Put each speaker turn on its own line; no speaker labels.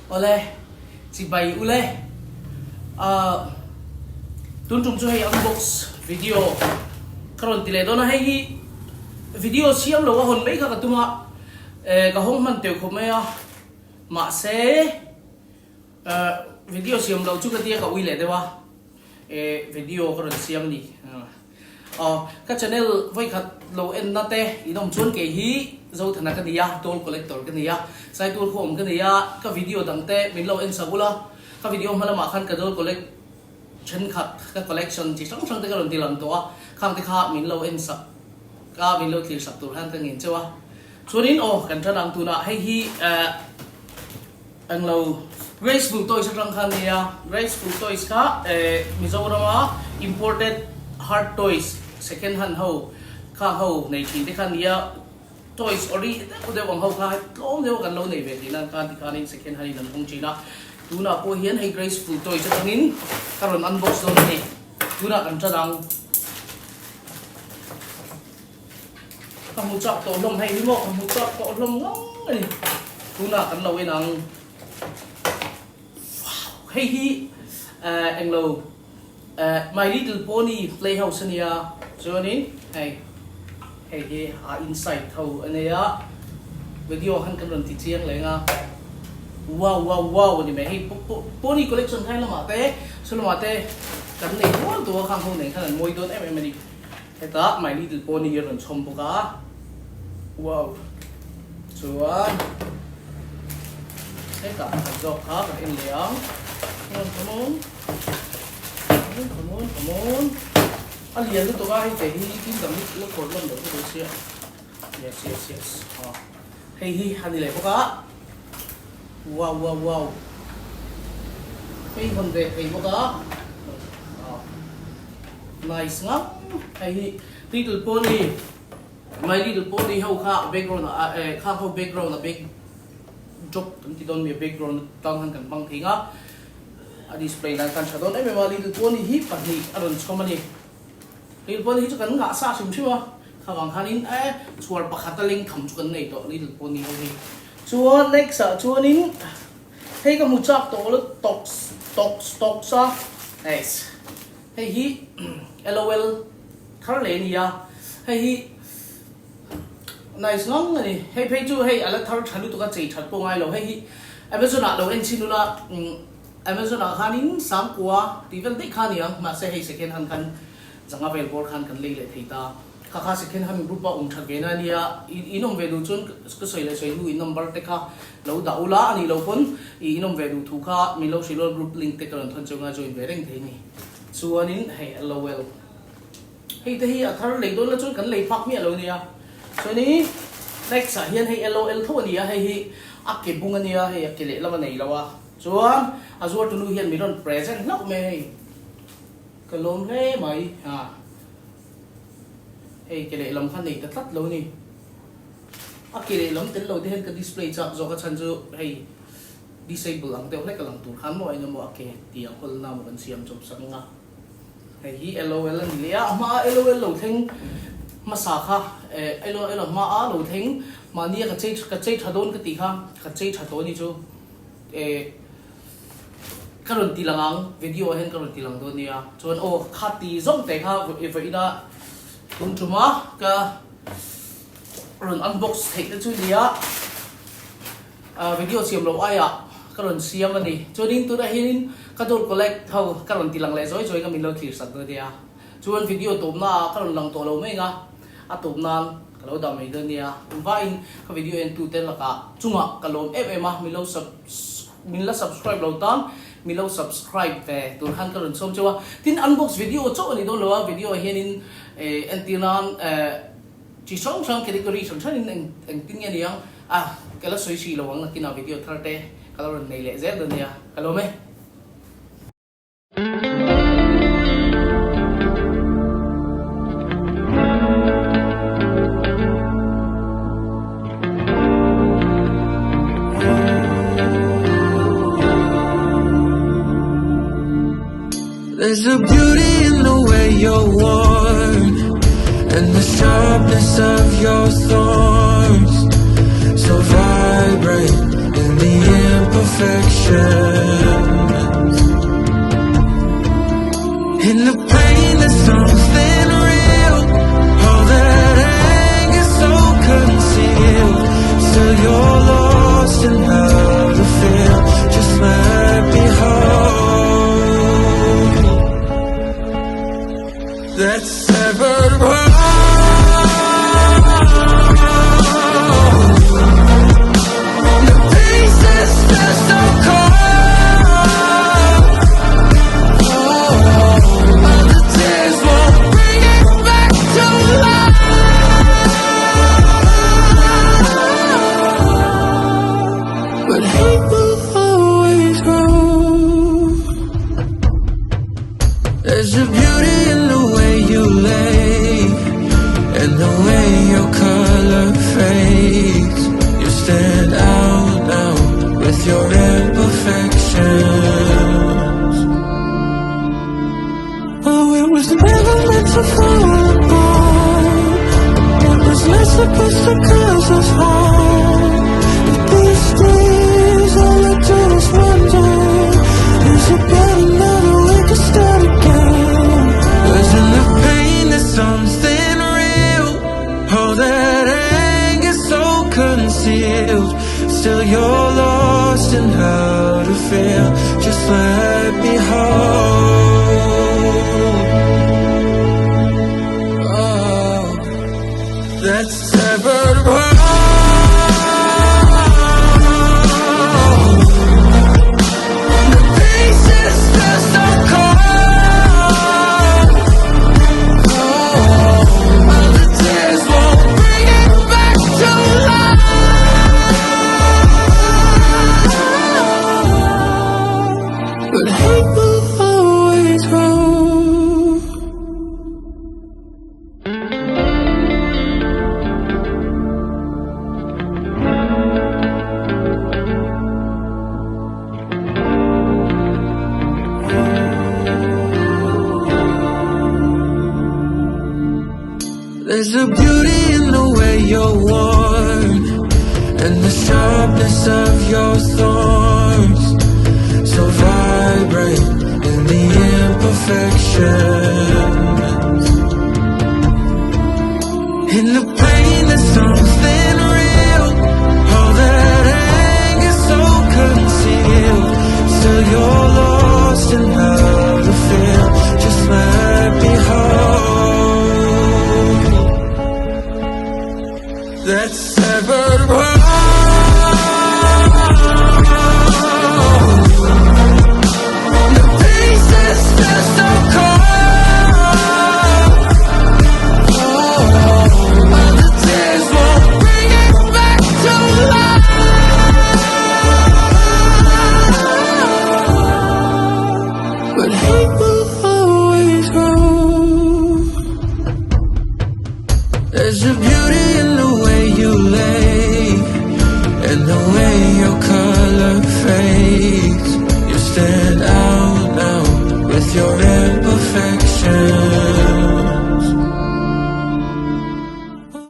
Ole, si bay ule. Tun tum chu hay unbox video. Karon tile do na hay video siam lo hon mai ka tuma ka hong man teu khomaya ma se video siam lo chu ka tia ka ui le dewa video karon siam ni ka channel voi khat lo en na te idom chun ke hi zo thana ka dia toll collector ka dia sai tool khom ka dia ka video dang te min lo en sabula ka video hala ma khan ka toll collect chen khat ka collection chi sang sang te ka ron ti lam to khang te kha min lo en sa ka min lo clear sap tur han ka ngin chewa chuanin kan thanang tu na hei hi ang lo graceful toys rang khan nia graceful toys ka Mizorama imported hard toys second hand ho kha ho nei thi te khan nia toys ori de wang ho kha lom de kan lo nei ve ti nan kan ti khanin second hand nan hong china tu na po hian hei graceful toys rangin karon unbox lo ni tu na kan thanang kamu chọc tổ lông hay mo kamu chọc tổ lông ngóng này tu na kan lâu nang hey hi anh lâu My Little Pony Playhouse nia cho nên hey hi inside thâu anh ấy video han kan ron ti chiang le nga wow ni me hey pony collection hay là mà te kan nei mo to khang hong nei khan moi don em đi ta My Little Pony ron chom boka wow chuan cái cả dọc khá cả em léo come on anh liền tụi cái thì kim tầm lúc còn lần đầu tôi xem yes hey anh đi lại boka wow cái vấn đề hey boka nice ngắm hey Little Pony My Little Pony how kha background kha how background a big job tumti don mi background tang han kan bang thinga a display dan kan chadon em My Little Pony hi pani aron chomani Little Pony hi chu kan nga sa sim chua kha wang khanin chuar pakhataling tham chu kan nei to Little Pony hi chuan next chuanin hei ka mu chak to stock sa nice hei hi LOL khar le nia hei hi nice ngong ni hei phei chu hei ala thar thalu to ka chei that po ngai lo hei hi Amazon a lo en chinula Amazon a khanin sang kwa tivel de khaniang ma se hei second hand kan janga vel bor khan kan le theita kha second hand group a thage na nia inom ve du chun ka soi le soi hu number te kha lo da ula ani lo pon inom ve du thu kha mi lo silol group link te kan thon chunga join ve reng the ni chuanin hei LOL hei te hi a thar le don la chun kan le phak mi lo nia so ni next hian hei LOL tho ania hei hi akke bunga nia hei akele lama nei lawa chuan azur tunu hian mi ron present nok me hei kalom he mai ha hei kele lam khan nei ta tlat lo ni akele lam tel lo de hen ka display cha zo ka chan chu hei disable ang te ole ka lang tur khan mo ai no mo akke ti ang hol na mo kan siam chop sang nga hei hi LOL an lia ma LOL lo theng masa kha elo ma a lo theng ma nia ka chei thadon ka ti kha ka chei thadon ni chu karon tilangang video hen karon tilang do nia chon khati zong te kha ina tuma ka ron unbox thei te chu nia video siam lo aya karon siam ani chonin tu da hin ka dol collect thau karon tilang le joi ka min lo clear sak do dia chuan video tom na karon lang to lo me nga atom nan kalau da mai do nia vain ka video en tu te la ka chunga kalom em min la subscribe lo tam min lo subscribe ve tur han karon som chewa tin unbox video cho ani do lo video hianin antinan chi song category sang thanin en tin ya niang kala soi si lo wang na kina video tharte kalon nei le zel do nia kalome
There's a beauty in the way you're worn and the sharpness of your thorns, so vibrant in the imperfection. supposed to cause us harm, but these days all I do is wonder, is it better now that we can start again? 'Cause in the pain there's something real. All that anger so concealed. Still you're lost in how to feel. Just let me hold. Oh, that's severed apart. The pieces still so cold. Oh, all the tears won't bring it back to life. But hate will always grow. There's a beauty in the way you're worn, and the sharpness of your thorn.